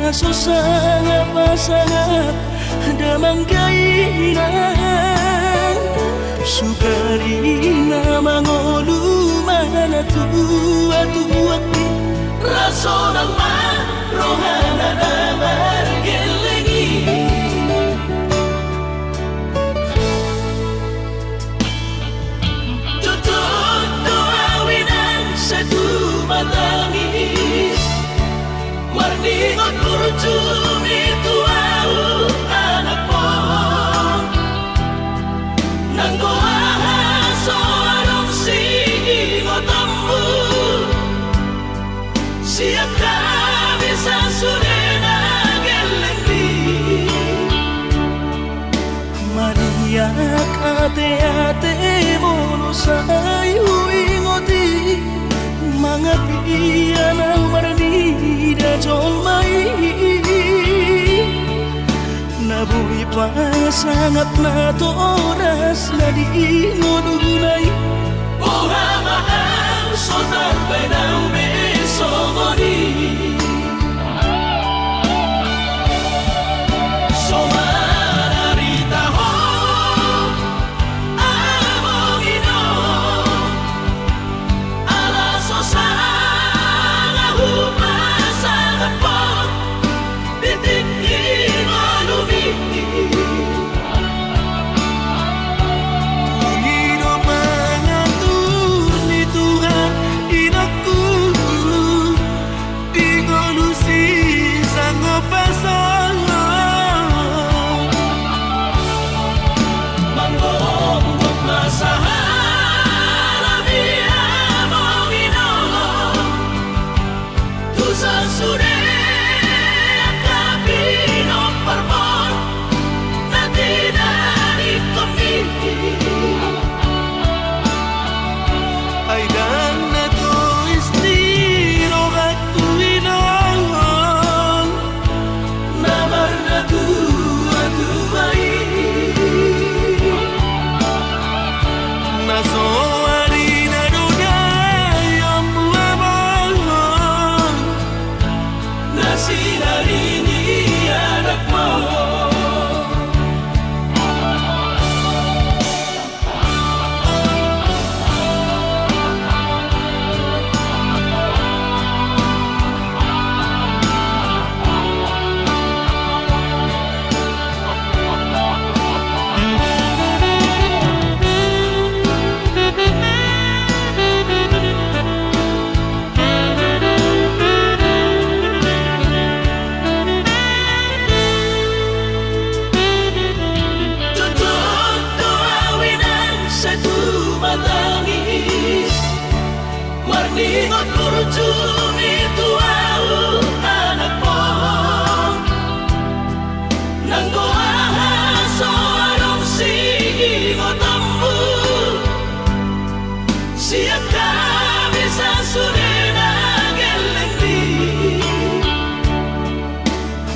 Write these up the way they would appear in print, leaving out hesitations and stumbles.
Sangat pasangat damang kainan Sukarina mangolu mana tua-tua Raso nama rohana damar gelengi Tutup doa winan satu matangis Marningot kurcumi tuau anak mo Nanggoaha soarong singotammu Siap kami sasurena gelengdi Maria ate-ate mono sayu ingoti Mangapian ang marani da jolmai Nabuhi pa sangat na toras na di ngodunay Buha mahal sotar benang besomoni Somararita ho amongino Ala sosana hupasangat po Titik malumi Hidup mengatur di Tuhan inakku Dingolusi sanggup pasangan Manggong masalah biar mongino Tusan sudah Marningot kurcumi tuau anak mo Nanggoaha soarong singotammu Siap kami sasurena gelengdi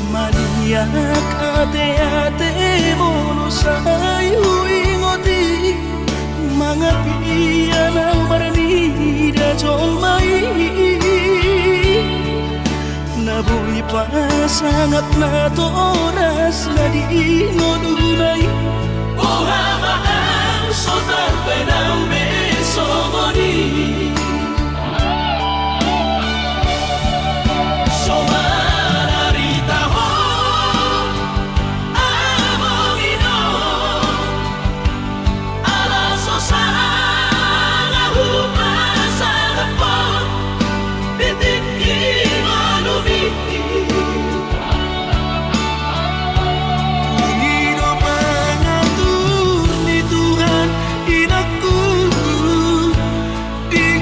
Maniak ate-ate mono sayu ingoti Mangapian ang marani da jolmai Nabuhi pa sangat na toras na di ngodunay Buha mahal sotar benang besomoni Somararita ho amongino Ala sosana hupasangat po Titik malumi Hidup mengatur di Tuhan inakku Di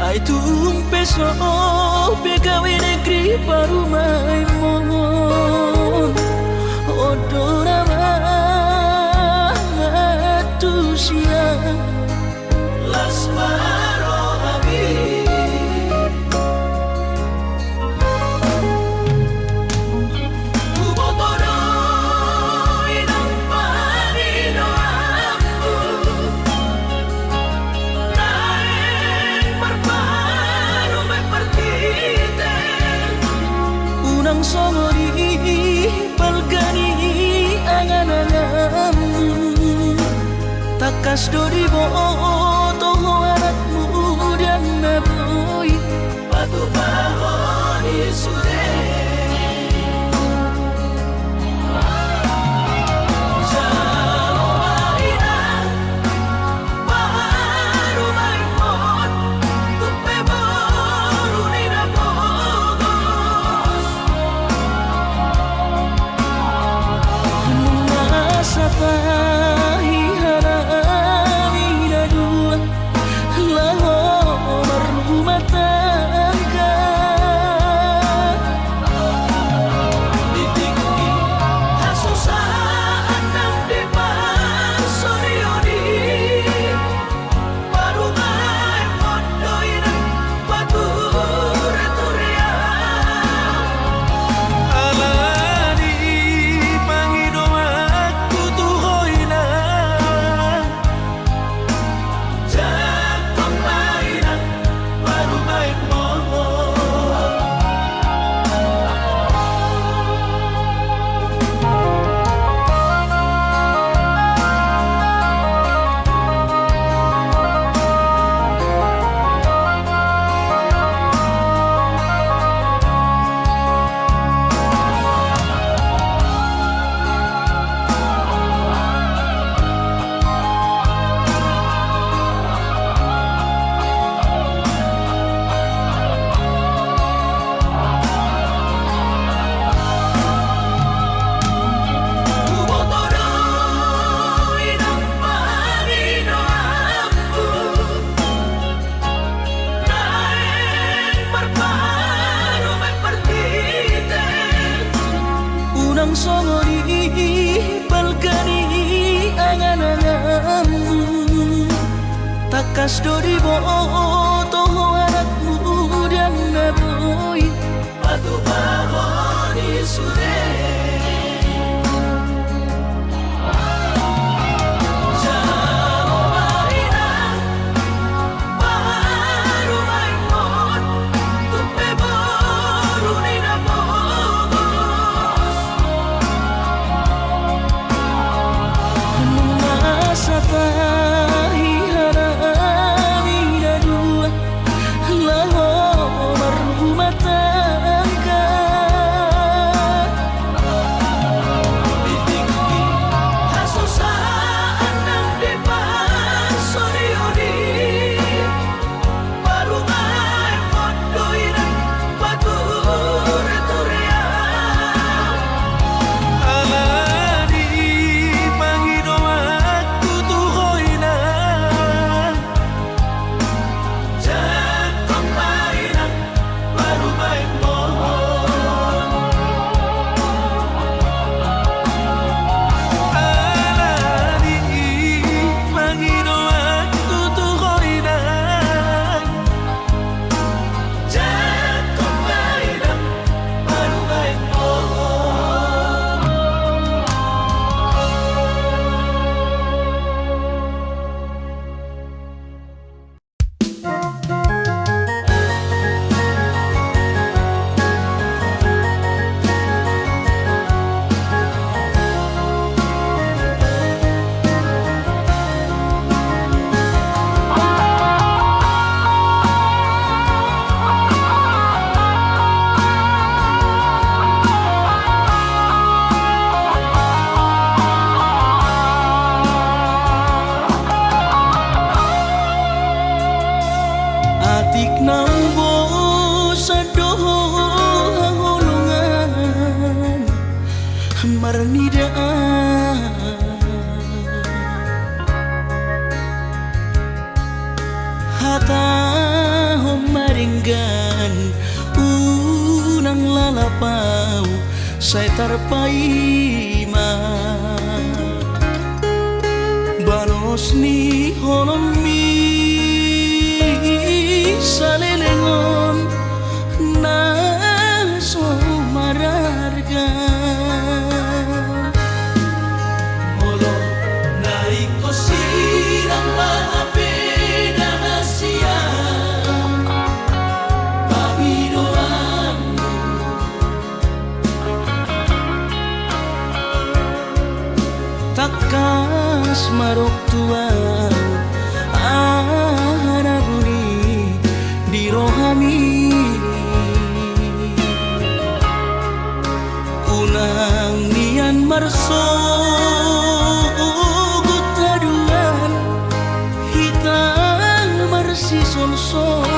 Ai tumpe so pegawe negeri parumai mon odora matusia las marohabi ubotoro inang panino aku naik marparu me partite unang songori balgani angan-anganmu takas dori boto anakmu dan naboy patu bahoni sude songori balgani angan-anganmu takas dori boto anakmu dan naboy patu bahoni sude patahom maringgan unang lalapau saya tarpaima banos ni holomi salelengon na so mararga molo nai ko sirang mahapeda na siya pamidoanmu takas marok tuang anabuni di rohami unang nian marso gutaduan hitang marsi sol-solan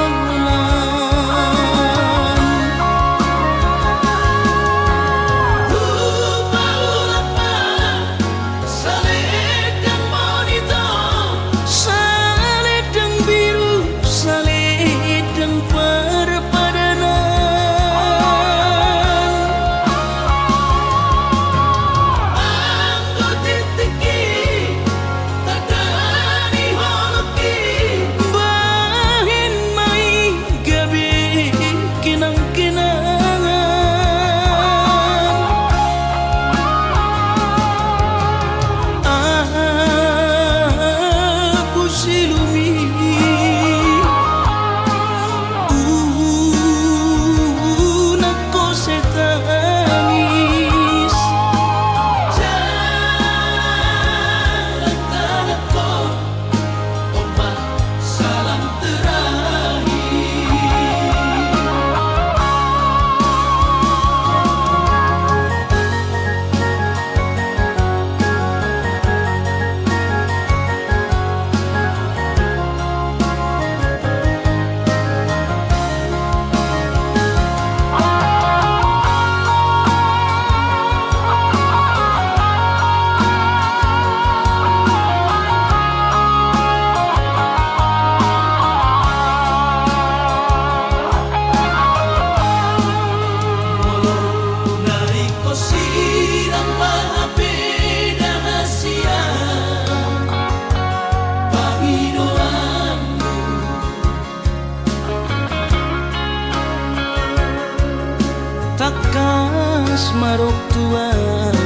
takas marok tuang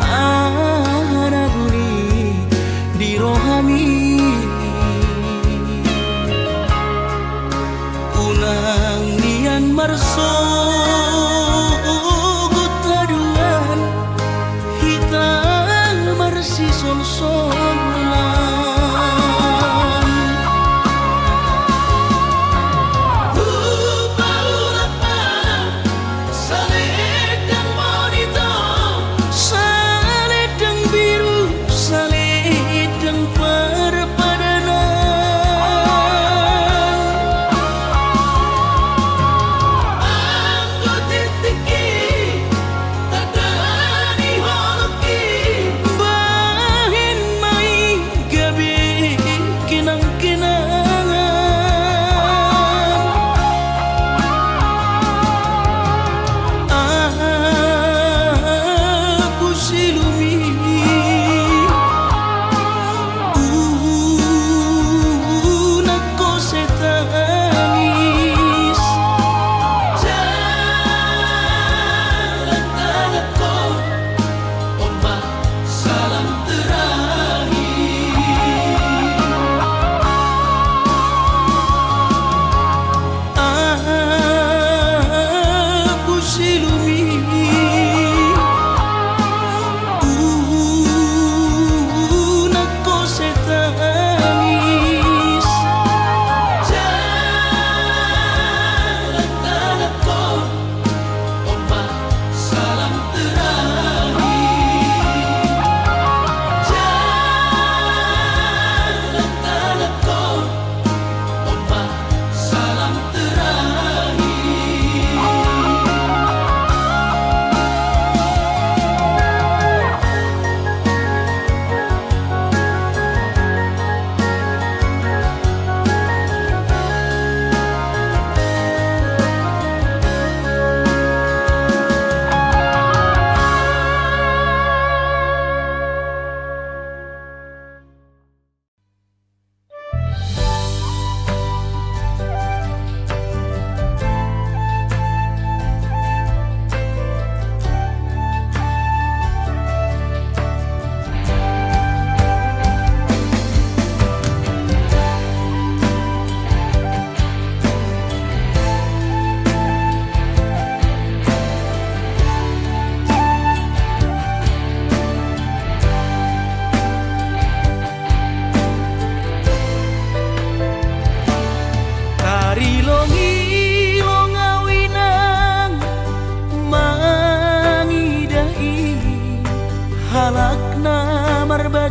anabuni di rohami unang nian marso gutaduan hitang marsi sol-solan Salid ang monito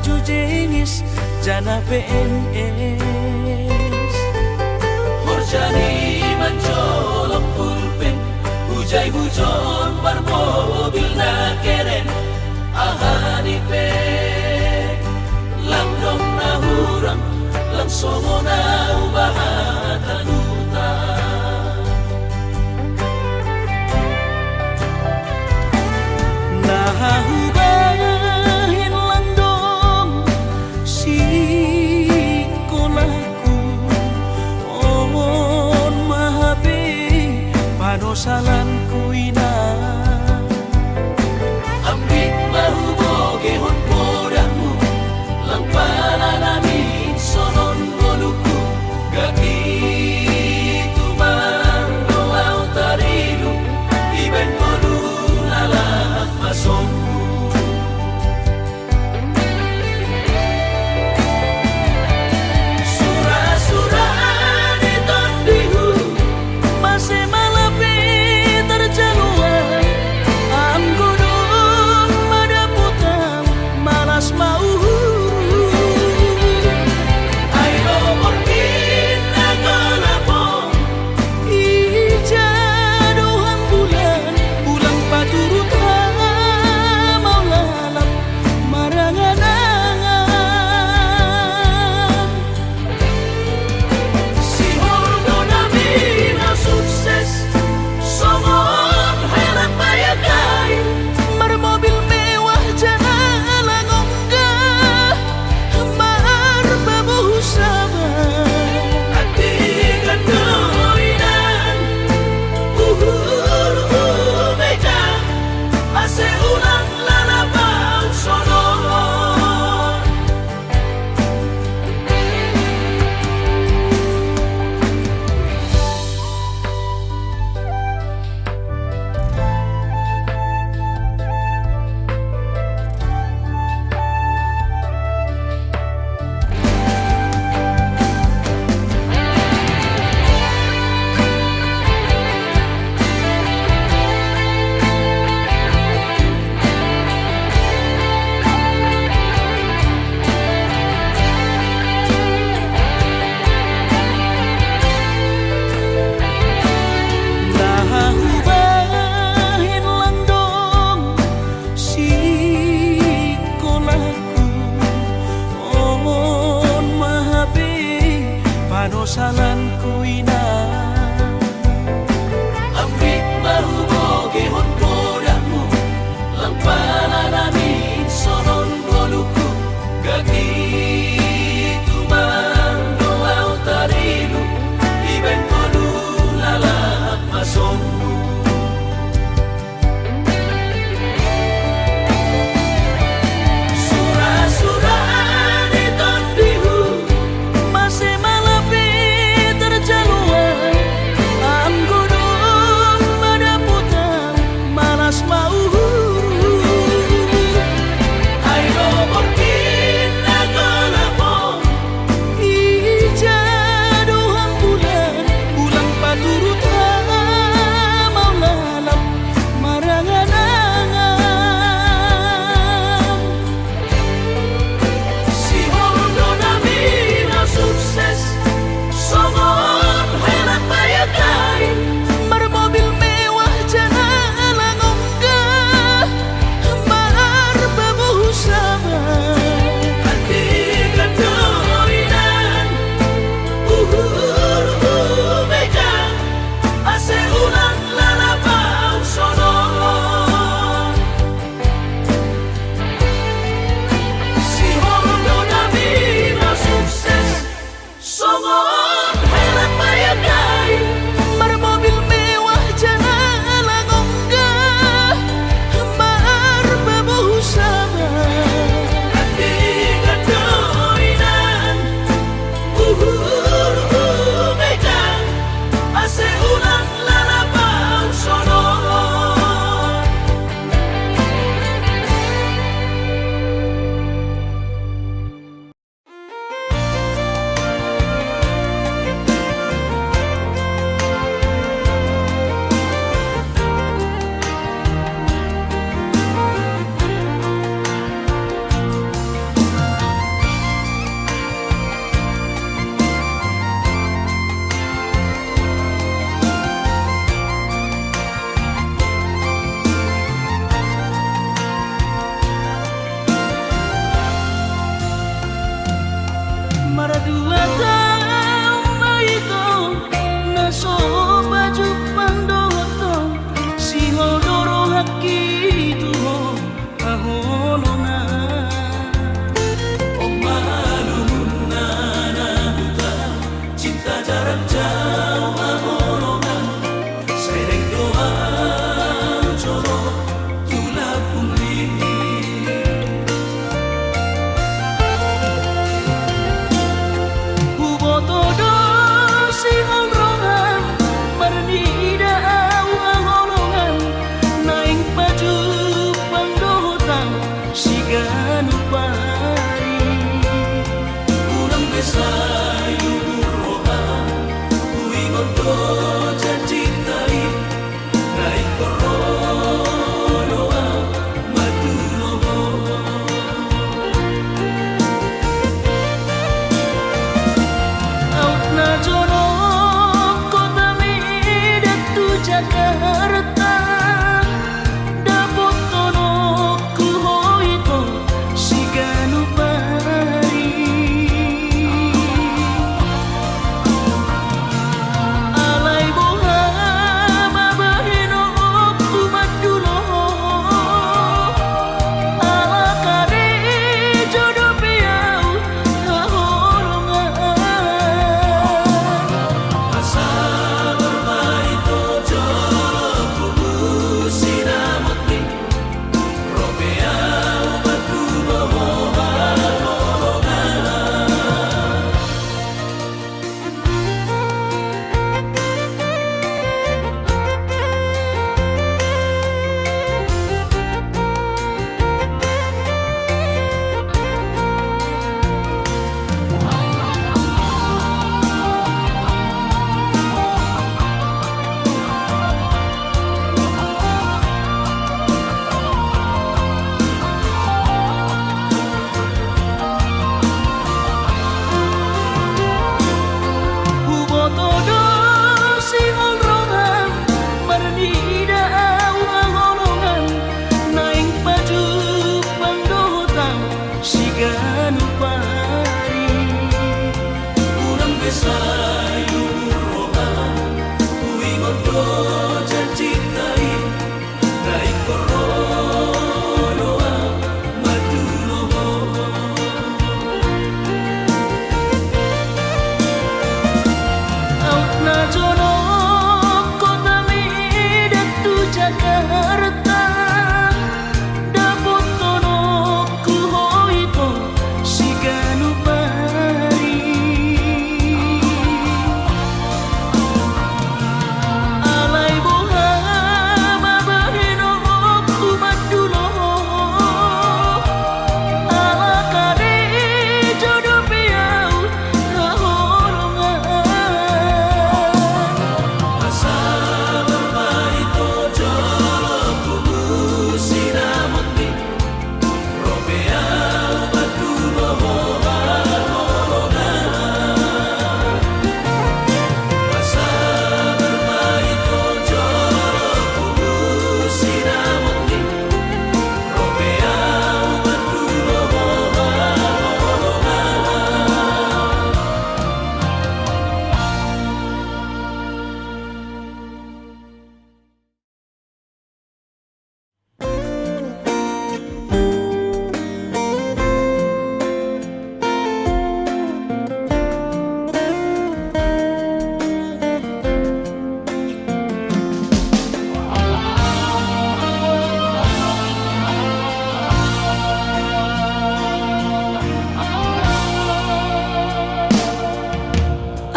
baju jenis jana PNS. Horjani mencolok pulpen, hujai hujon bar mobil na keren. Ahani pe lang dong na hurang, lang songo na ubahatan utang. Nahubahin lang dong si kolaku on mahabi panosalan ko ina. Ambit mahuboge hon podamu lang pananamin sonon goluku gaki tumang doaw tarilu iben kolu lalak masonku. Surah-surah di tondihu masih malapi terjaluan. Anggunun madaputan malas mau. Ayo mungkin nagalapong ijaduhan bulan ulang paturut mau lalap marangan-angan. Si Holdo namin ang sukses somon heran bayagay marmobil mewah jana onggah marbabuh sama ati gandoinan meka ase ulang lalapang sonon. Nahubahin lang dong si kolaku on mahabi panosalan ko ina. Ambit mahuboge hon podamu lang pananamin sonon goluku gaki tumang doaw tarilu iben kolu lalak masonku. Surah-surah di tondihu masih malapi terjaluan.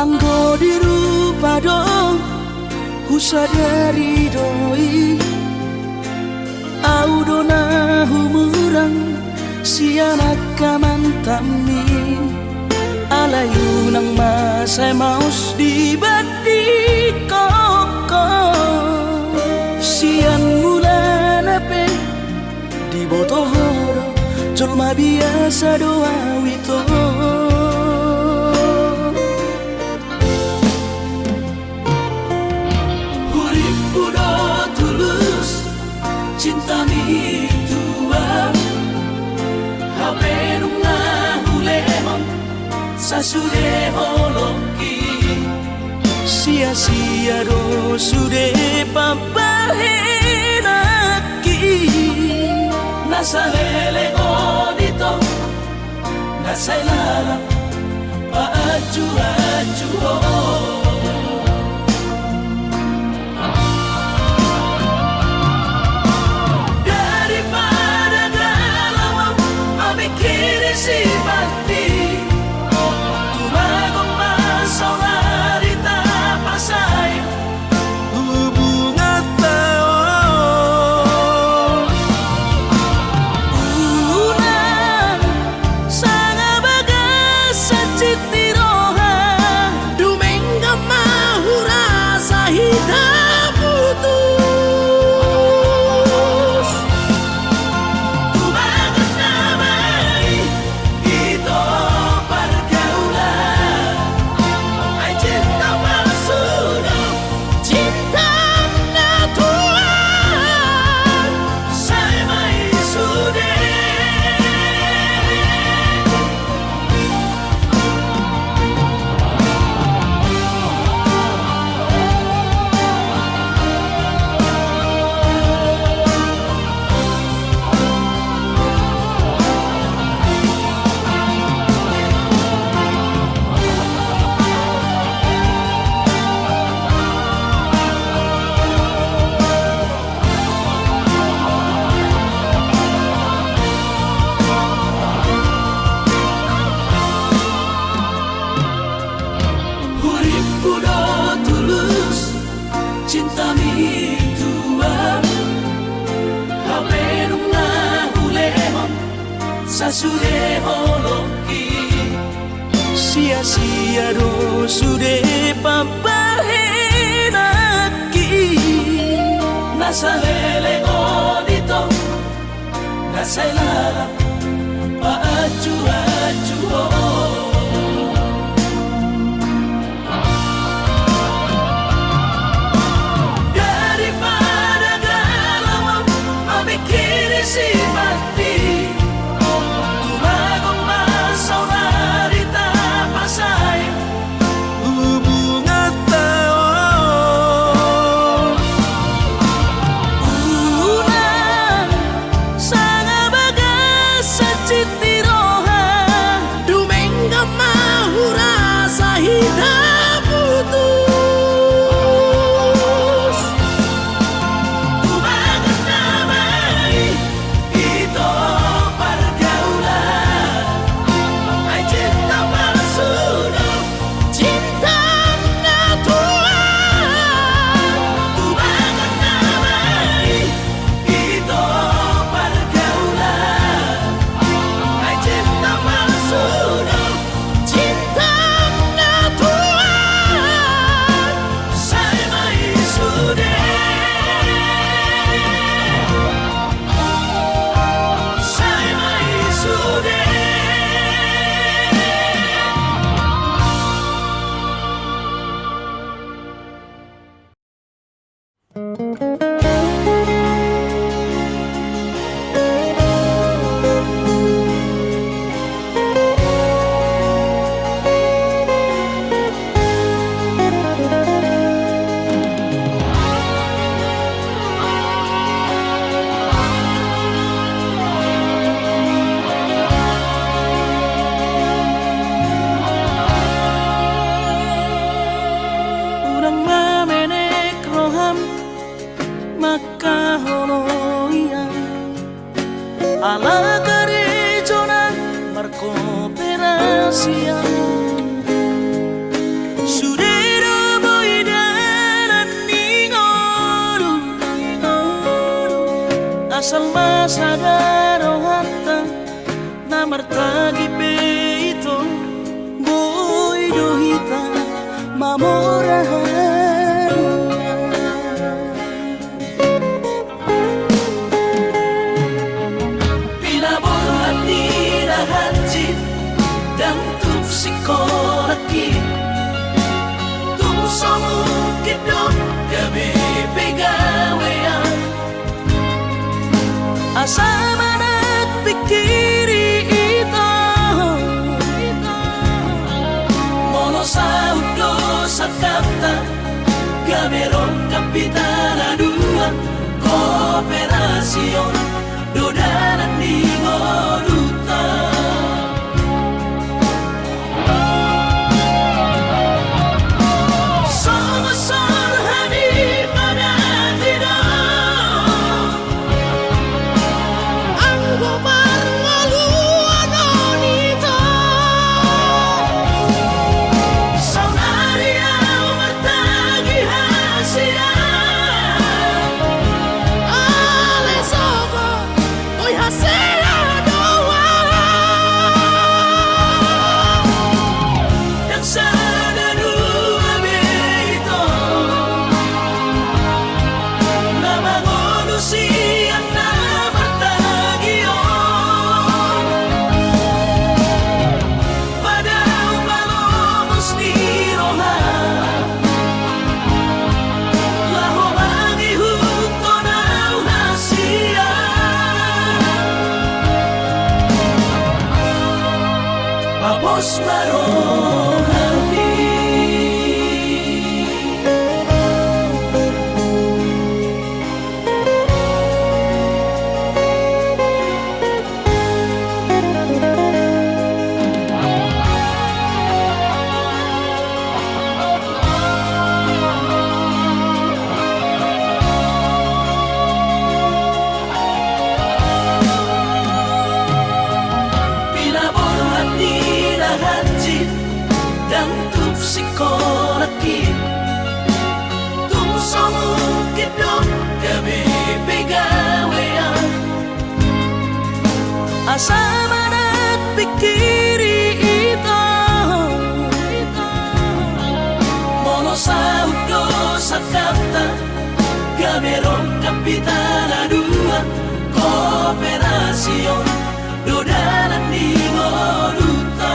anggo dirupa dong husadari doi audona humurang sianak kamantami alayu nang masay maus di badi koko sian mula nape di botohoro julma biasa doa wito hurip udo tulus cinta mi tua hapenunga hulemon sasude holoki sia-sia do sude papahenaki nasalele odito nasailala paaju-aju daripada galau memikiri si mati tumagong masaulari tapasay hubungan taon unang sanga bagas sa citniroha dumengga mahura sa hitam putus tumagan namay ito pergaulan ay cinta palsu cinta natural saya may sude hurip udo tulus cinta mi tua hapenunga hulemon sasude holoki sia-sia do sude papahenaki nasalele odito nasailala paaju-aju daripada galau memikiri si mati tumagong masaulari tapasay hubungan taon unang sanga bagas sa citniroha dumengga mahura sa hitam putus tumagan namay ito pergaulan ay cinta palsu cinta natural tumagan namay ito pergaulan ay cinta palsu cinta natural asal masadaro hatta na martagi peito boy dohita mamorahan pinabuhat ni rahatjit dan tupsikolaki tumsomu kidot gabi pegawean asama nagpikiri ito mono sa udo sa kapta gamerong kapitana dua kooperasyon dodanan ni ngoduta Papos marohani dan tupsikolaki tumsomu kidot gabi pegawean asama nagpikiri ito mono sa udo sa kapta gamerong kapitana dua kooperasyon dodanan ni ngoduta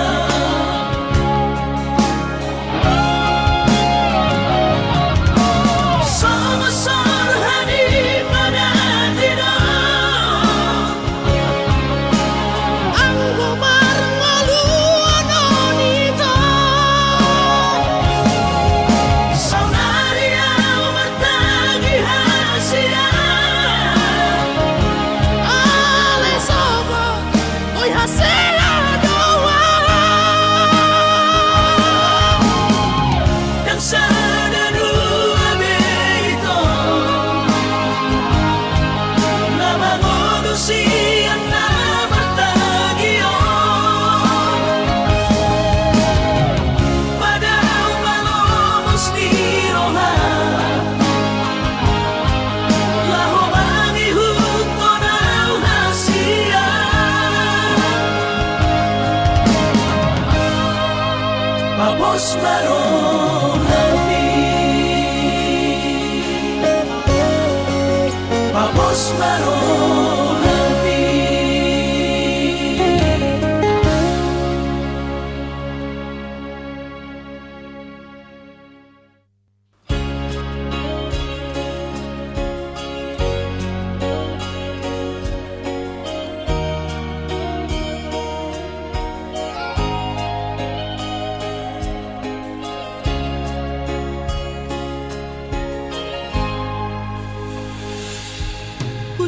Papos marohani Papos marohani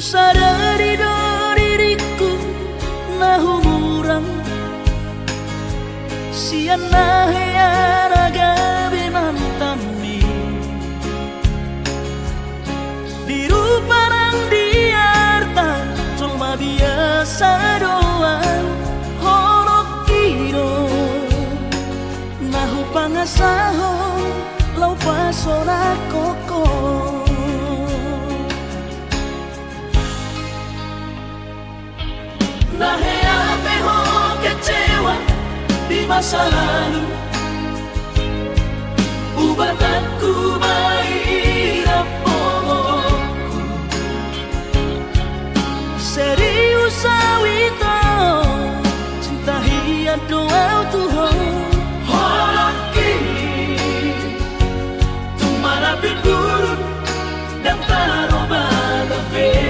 sadari do diriku na humurang siyan na hiyara gabi nantami diru parang diarta cuma biasa doang holok kiro nahu pangasahon lau pasora koko Lahir kecewa di masa lalu, ubatanku mahirap momokku. Serius sawito cinta hian doa Tuhan Holaki tumara biburu dan taroba tabe.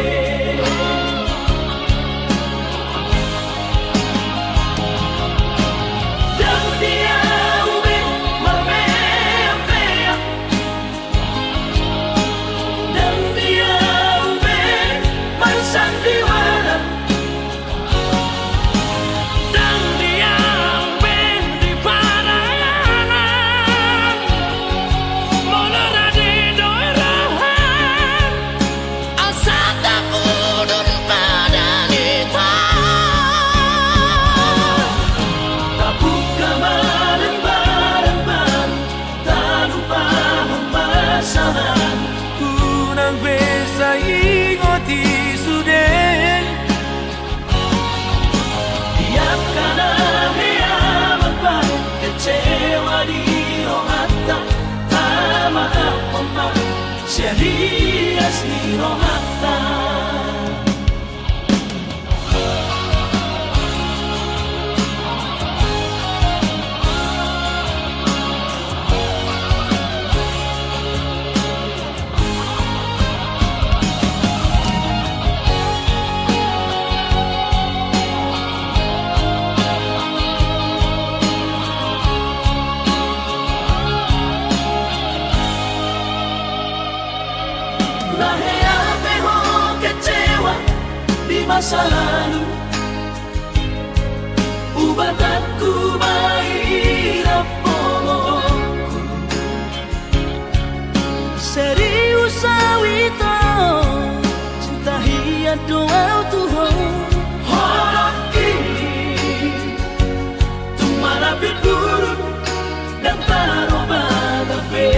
Dan dia ube marbea, dan dia ube marsandiwara, dan dia ube di parayanan, molora di doirahan, asata pudun pada nita tabuka malembar-lembar, tak lupa pembasahan. kunang besa ingoti sudah Biarkan ahia membar kecewa di rohata, tak maaf memar serius di rohata. Lahir kecewa di masa lalu, ubatanku mahirap momokku. serius sawito cinta hian doa Tuhan Holaki tumara biburu dan taroba tabe.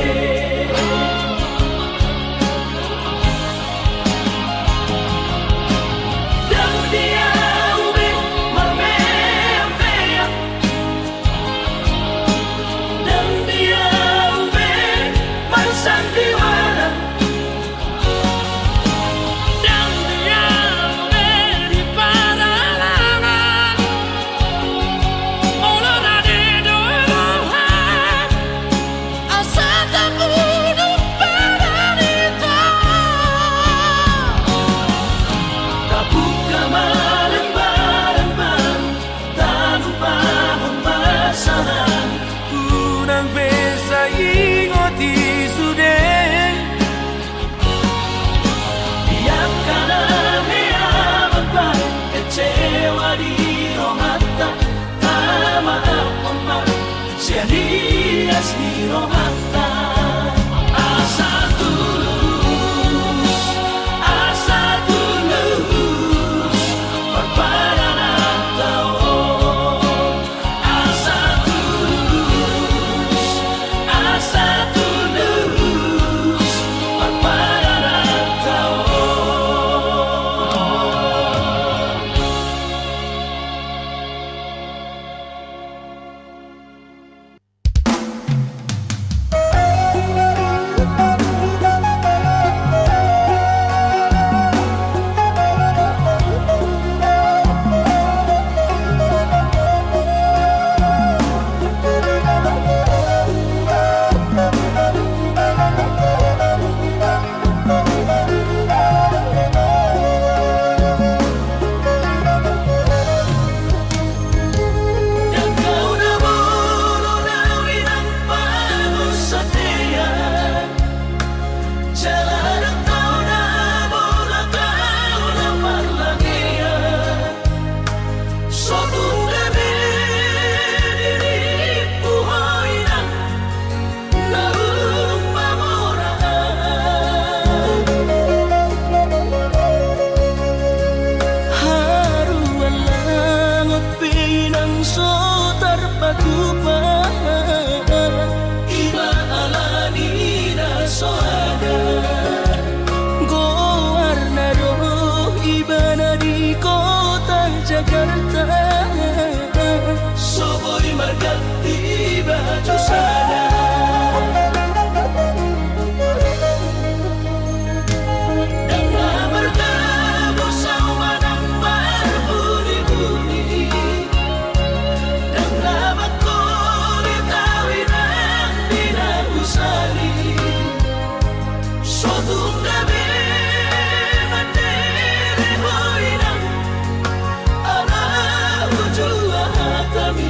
Dan dia ube marbea, dan dia ube marsandiwara, dan dia ube di paralangan, molora di doirahan, asata pudun pada nita tabuka malembar-lembar, tak lupa pembasahan. kunang besa ingoti sudah Biarkan ahia membar kecewa di rohata, tak maaf memar serius di rohata. Asa tulus, asa tulus, berpadanan tahun. Asa tulus, asa tulus, berpadanan tahun. sana. Dengan bertemu sama nang berbunyi-bunyi, dengan makulit tawinan dinang usali, suatu gabi mandiri hoinang ana ujua hatami.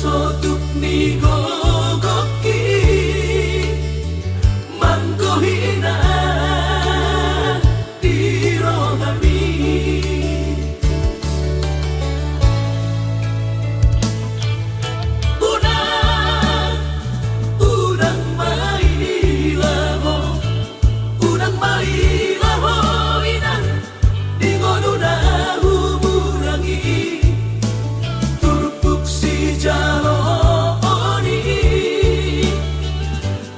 sotuk ni gogoki manggohina dirogami unang mailaho inang dingonuna humurangi turpuk si jaloni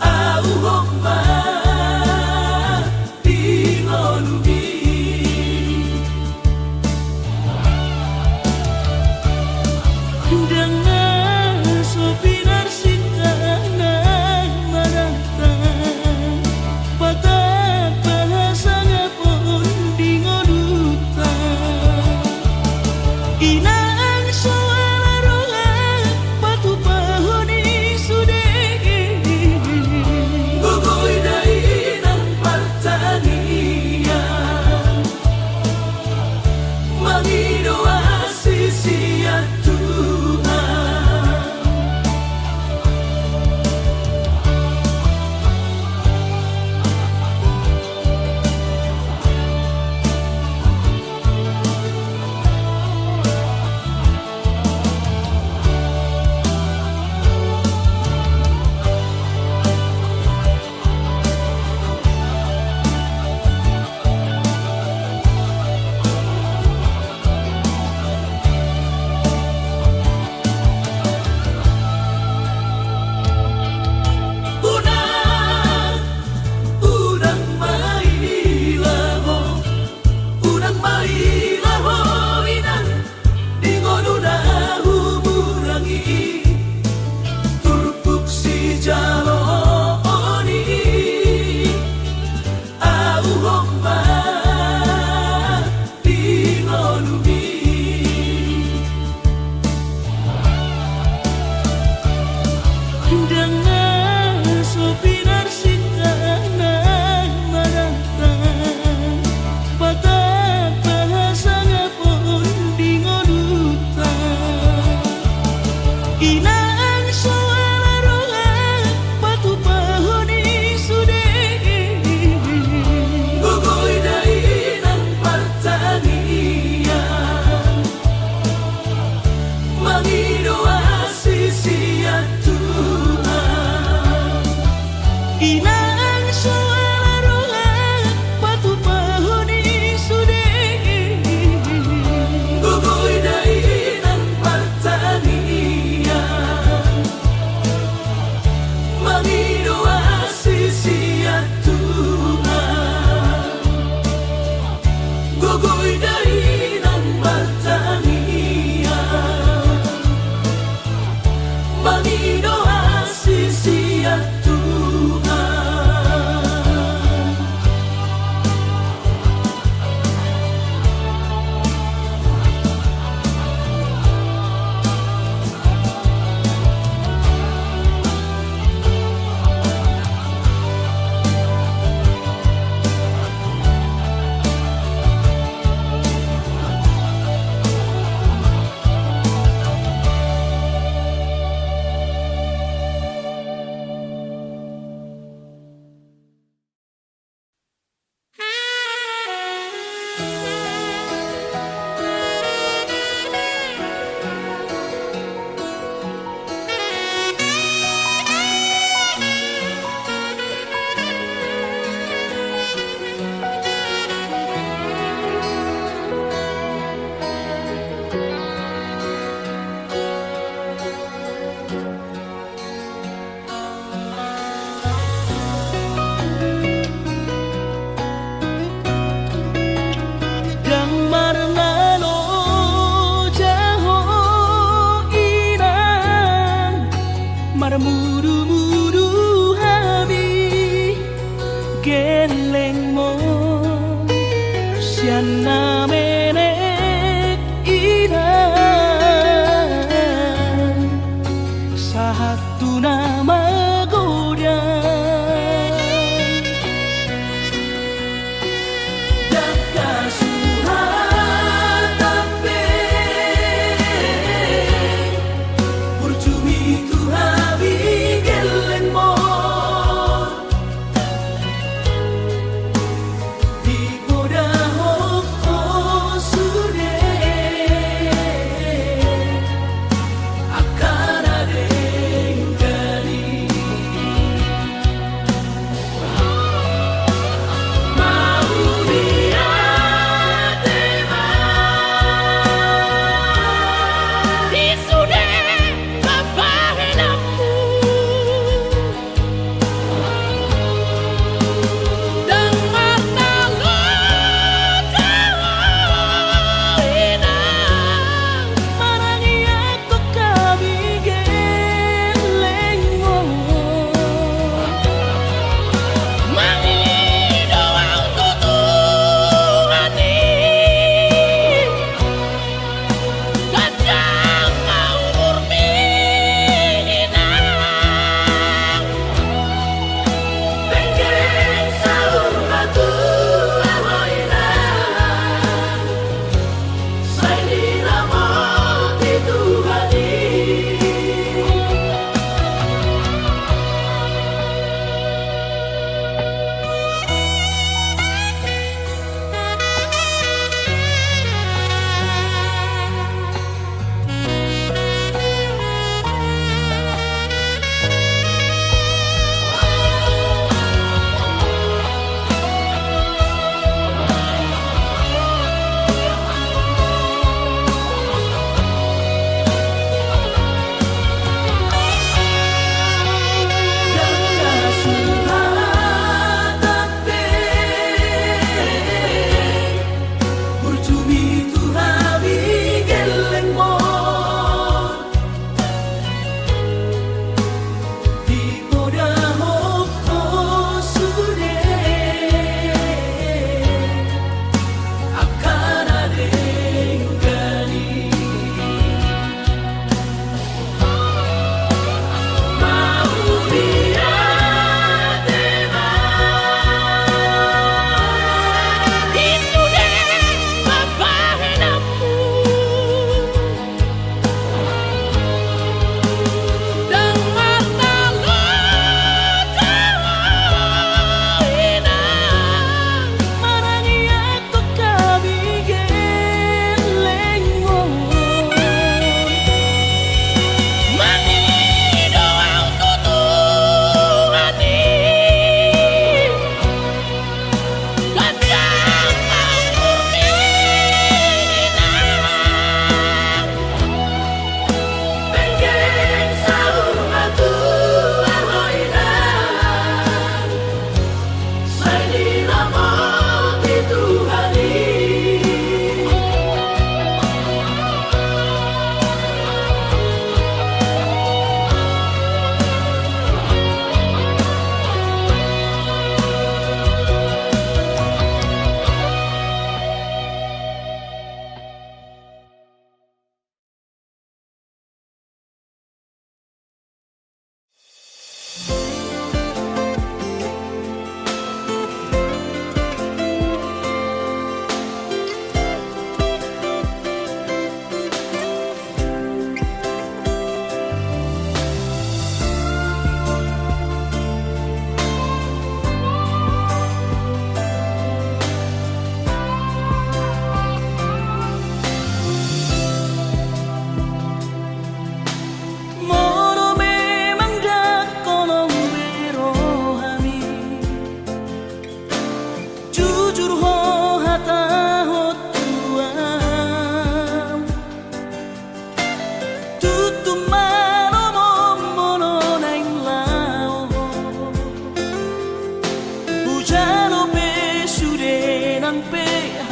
au homba dingonumi dengan sopinar sikanan manatang batak bahasa ngapun dingoduta inang suara roha batu pahoni sude gogoy dainang pertanian mangidoa sisiat dengan sopinar sikanan manatang batak bahasa ngapun dingoduta inang suara roha batu pahoni sude gogoy dainang pertanian mangidoa sisiat inang suara roha batu pahoni sude gogoy dainang pertanian mangidoa sisiat gogoy dainang pertanian mangidoa sisiat Tuhan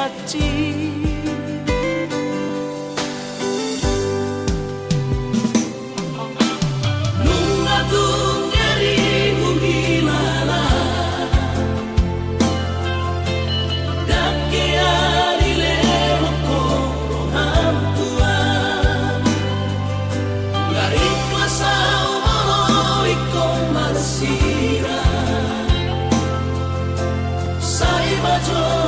kaci Nunga tunggeri uhilala Dake arile hokoro hantua Lari klasa umoro iko marsira Sai bajo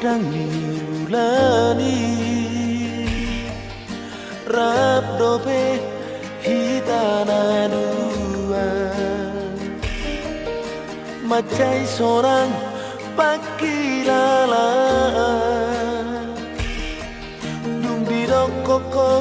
dangi ulani rap dope hitana dua macai seorang pakilala dung di koko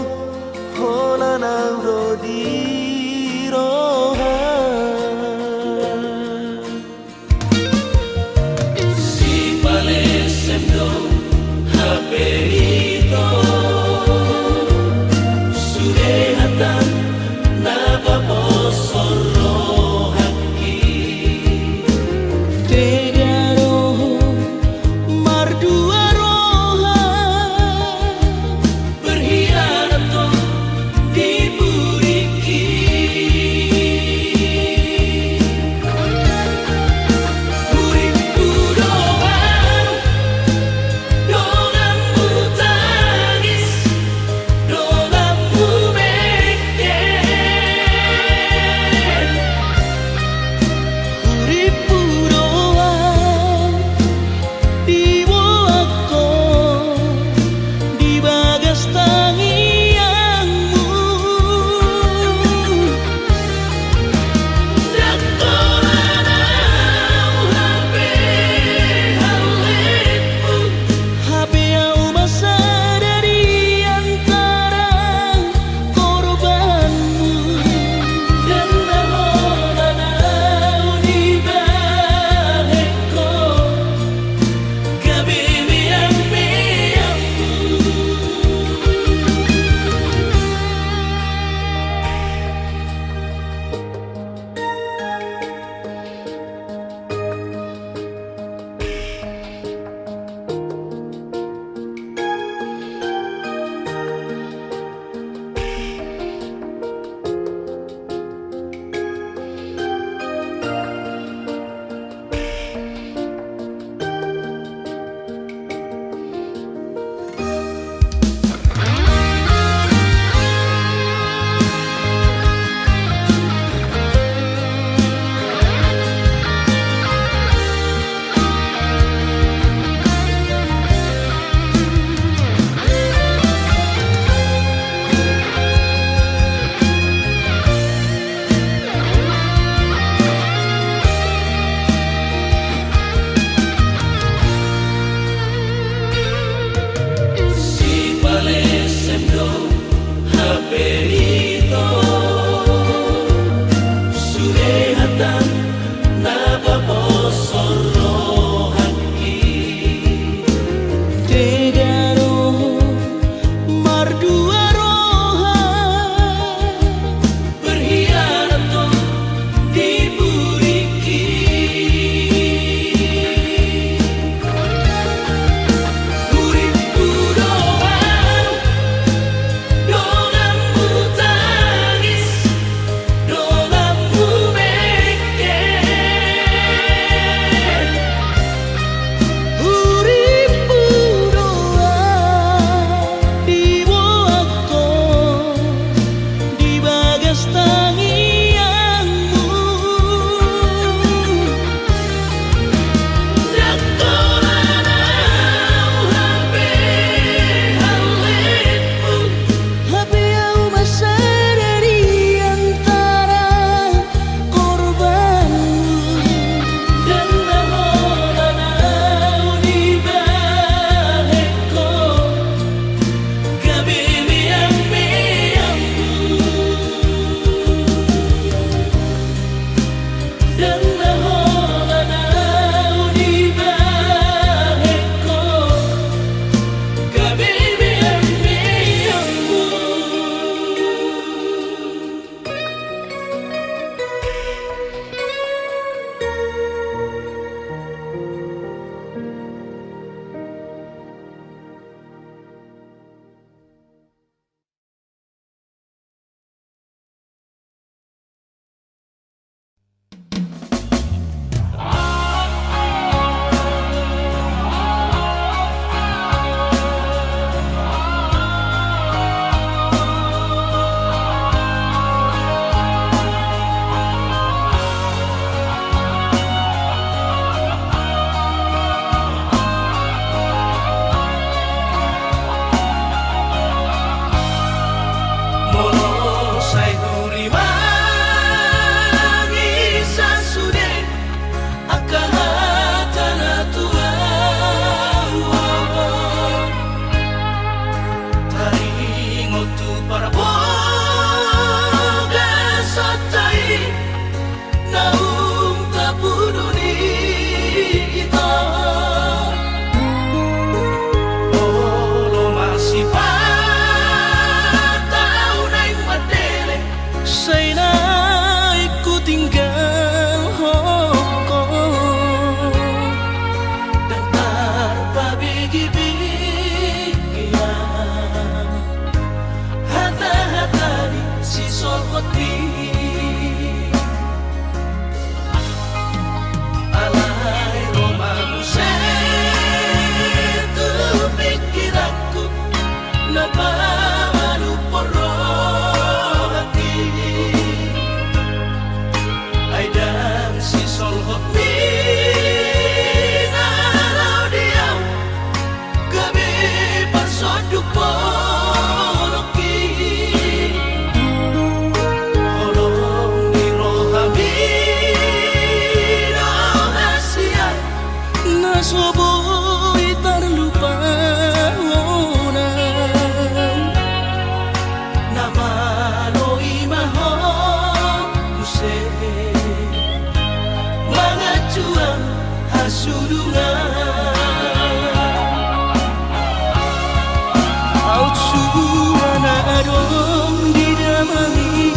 duponoki Holong di rohami rahasia Nasoboy terlupa Nama no imaho Use Mga cuang hasudungan Autsuana adong didamani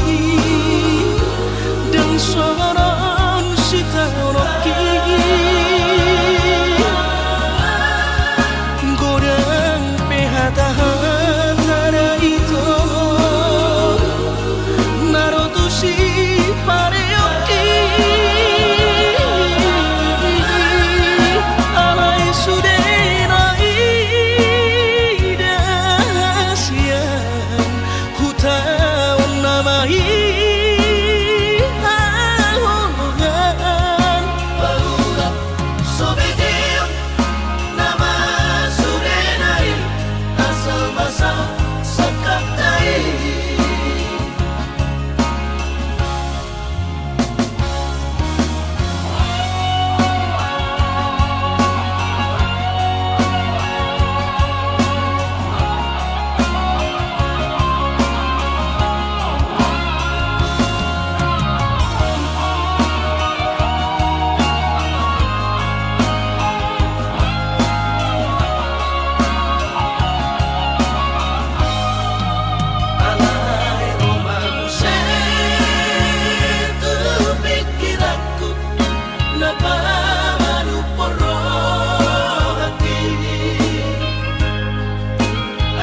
Dan soron sitanoki Godang pehata-hata itu Narotusi pareoki Alay sudenai dahasian Hutaon namai ahongan Paulap sobedeon Nama sudenai Asal basal sakaptai Alay romaku tu pikiranku Napamanu poro hati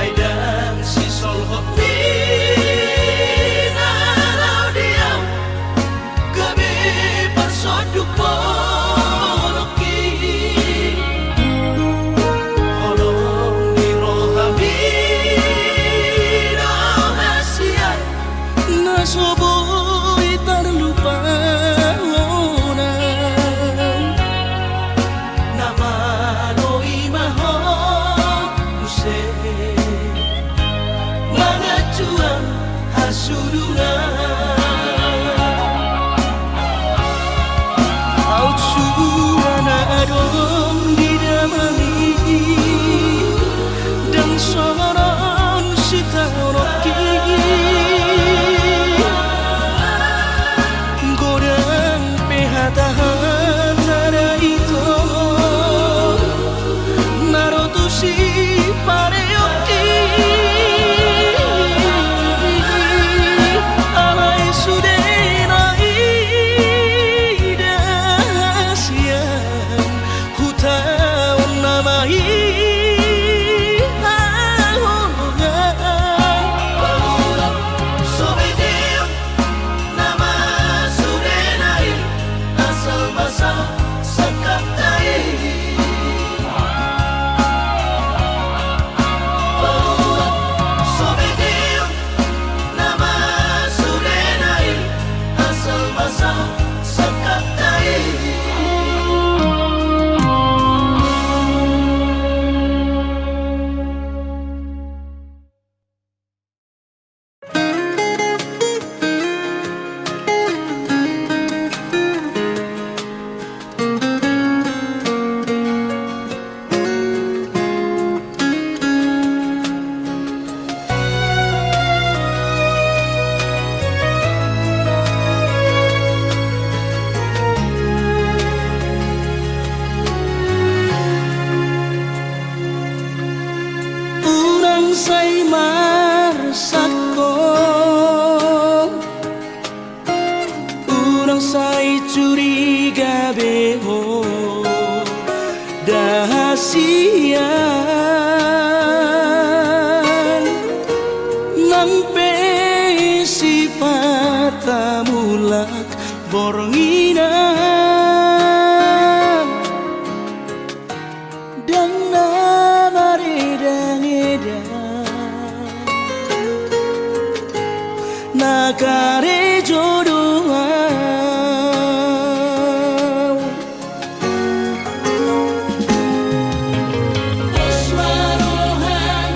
Aidang si solhopi Nalau diam Gabi persoduponoki Holong di rohami rahasia Nasoboy terlupa Nama no imaho Use Mga cuang hasudungan Autsuana adong didamani Dan soron sitanoki Godang pehata-hata itu Narotusi pareoki Alay sudenai dahasian Hutaon namai ahongan Paulap sobedeon Nama sudenai Asal basal sakaptai Paulap sobedeon Nama sudenai Asal basal sakaptai Urang say marsako Urang say curiga beho Dahasian Nang sifat mulak boronginan Dan nakare jodohan Oswarohan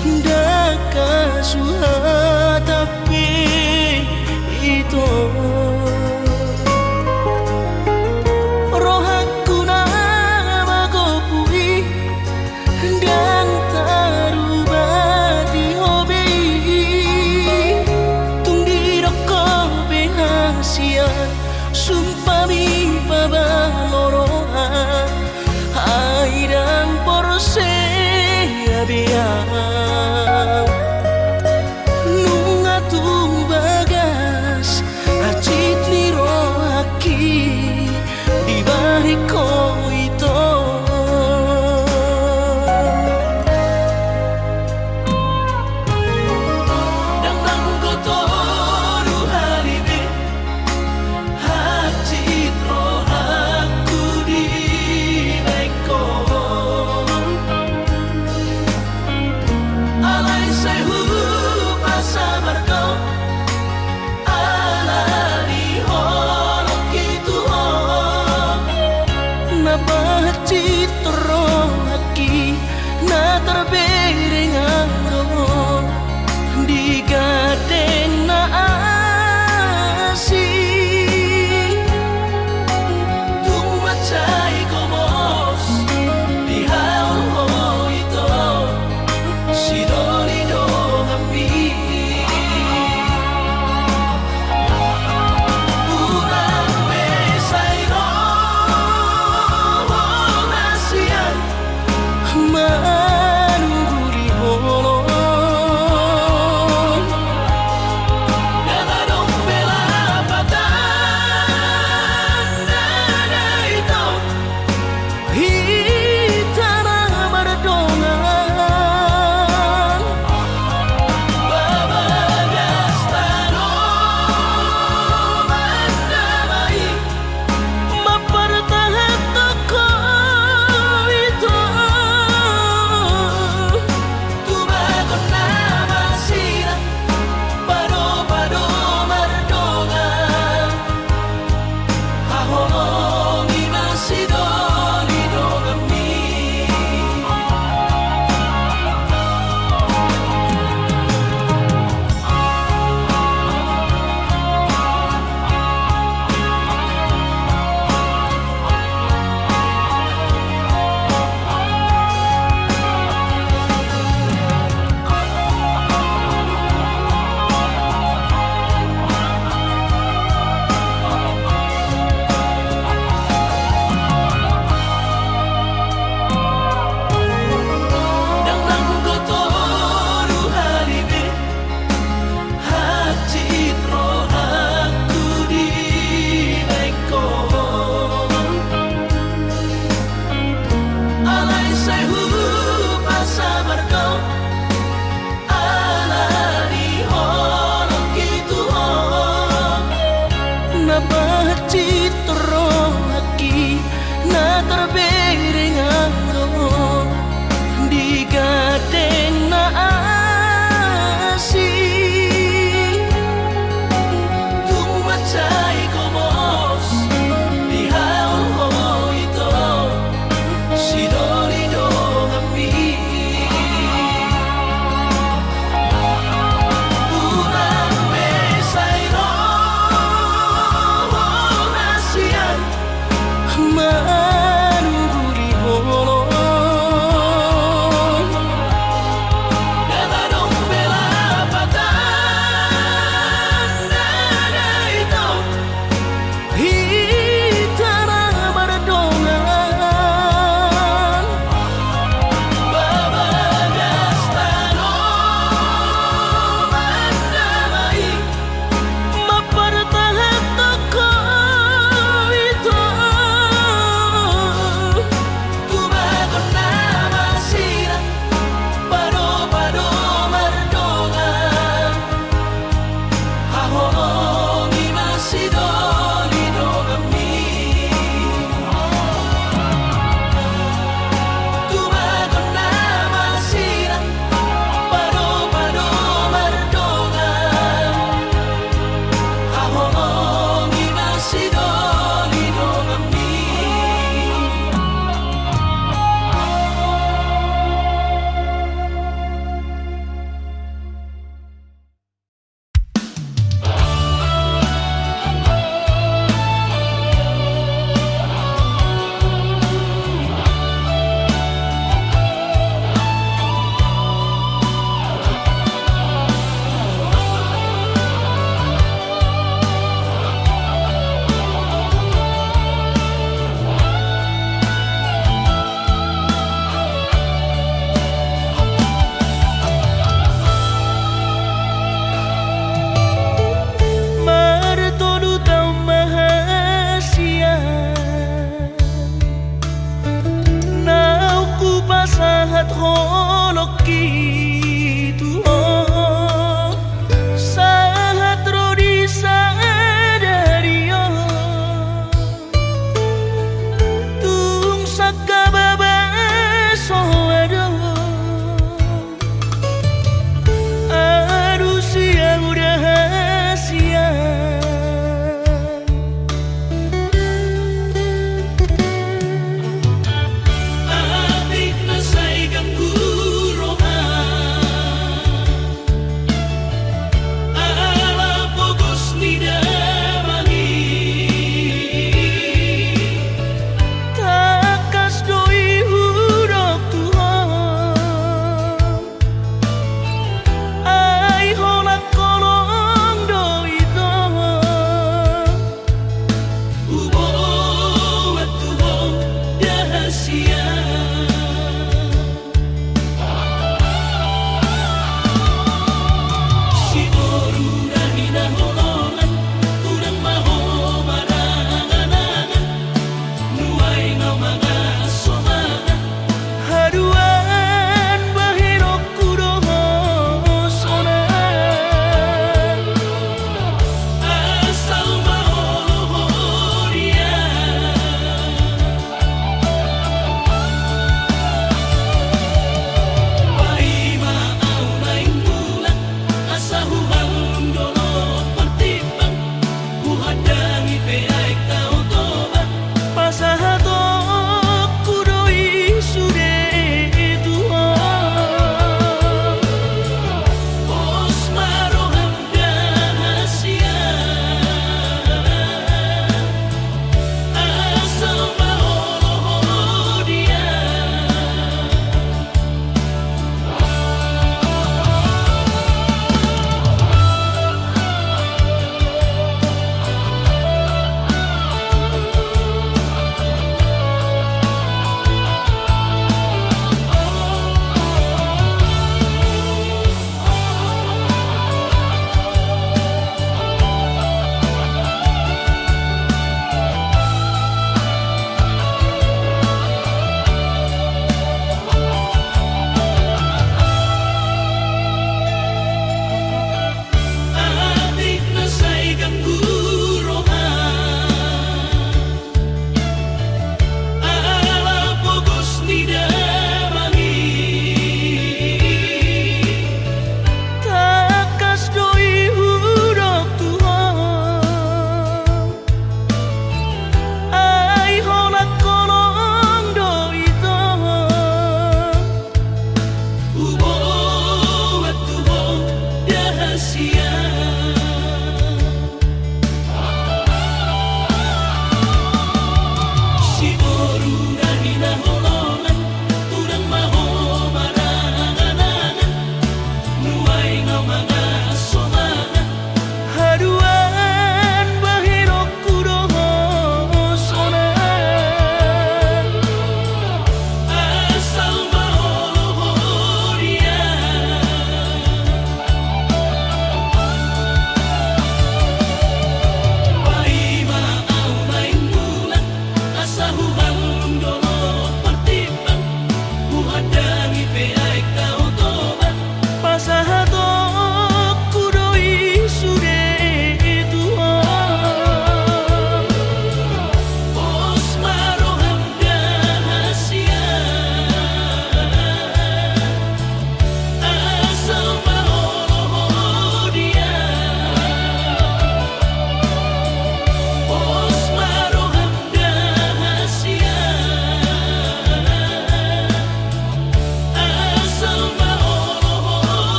Daka suha tapi itu rohaku nama kopui dan tarubati hobi tunggi roko behasian sumpami babaloroa airang porose abiang nunga tu bagas aci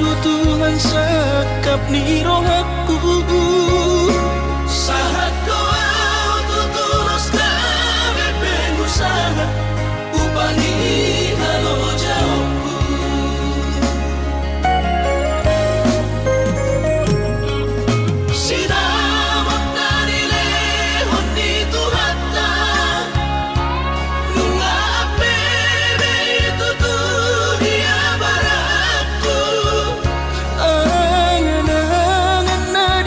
sutuhan sakap ni rohaku. Sahat kau tutulos kami pengusaha upani halo jauhku. Sinamat dari lehon di Tuhata Nunga apebe itu tuh dia baraku. Angan-angan na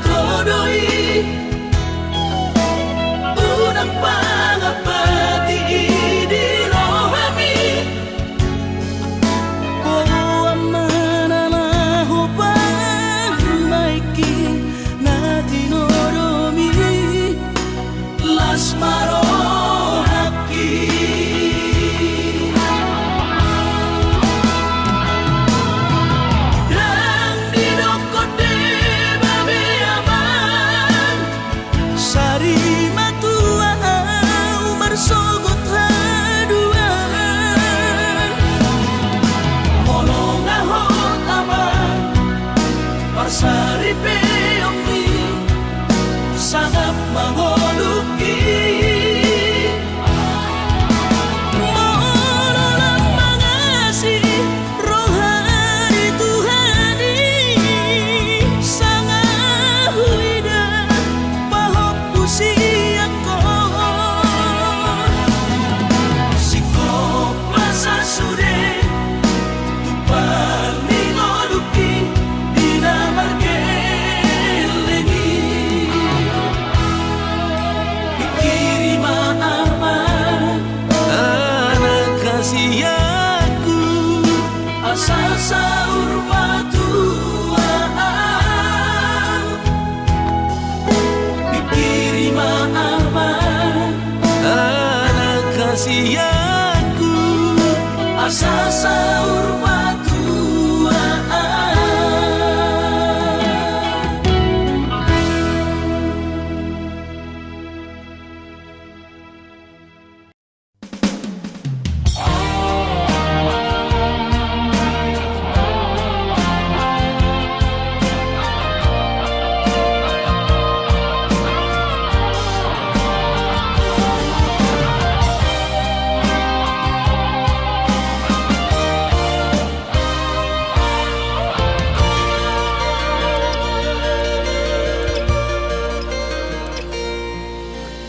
todoi unang pangapati di rohami Oh amana hubang maiki na tinoromi las marohaki dan di dokote babe aman Sari matua au bersogot haduan molong ahot aman parsari peongli sangat mangoluki Mololang mangasi rohani Tuhani Sangat huida pahop usiako sikop masa sude tupal mingoluki dinamargelengi pikiri maaman Anak kasih aku asal sahur batuaan pikiri maaman Anak kasih aku asal sahur batuaan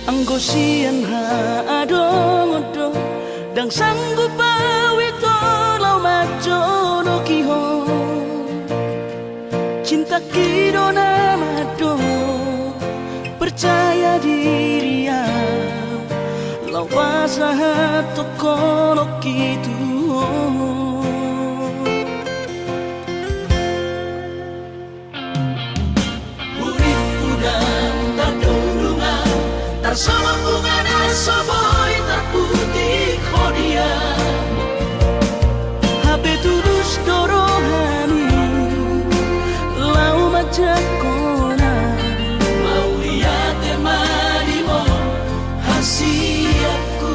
Anggo sian ha adongodo Dang sanggup awito lau majono kiho Cinta kido namado Percaya diri ya Lau pasahat tokono kitu Urip udang tardungan tarsama bunga nasoboy terputih kodia Habe tulus dorohani Lau majakona mau lihat emadimo hasiatku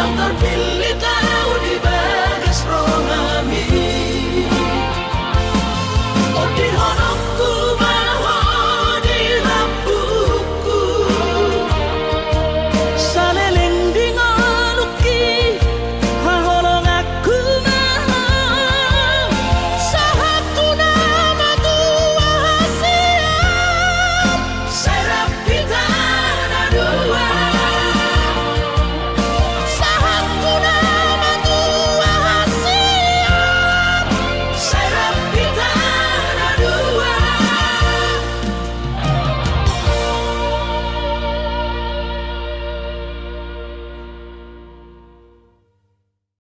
yang terpilih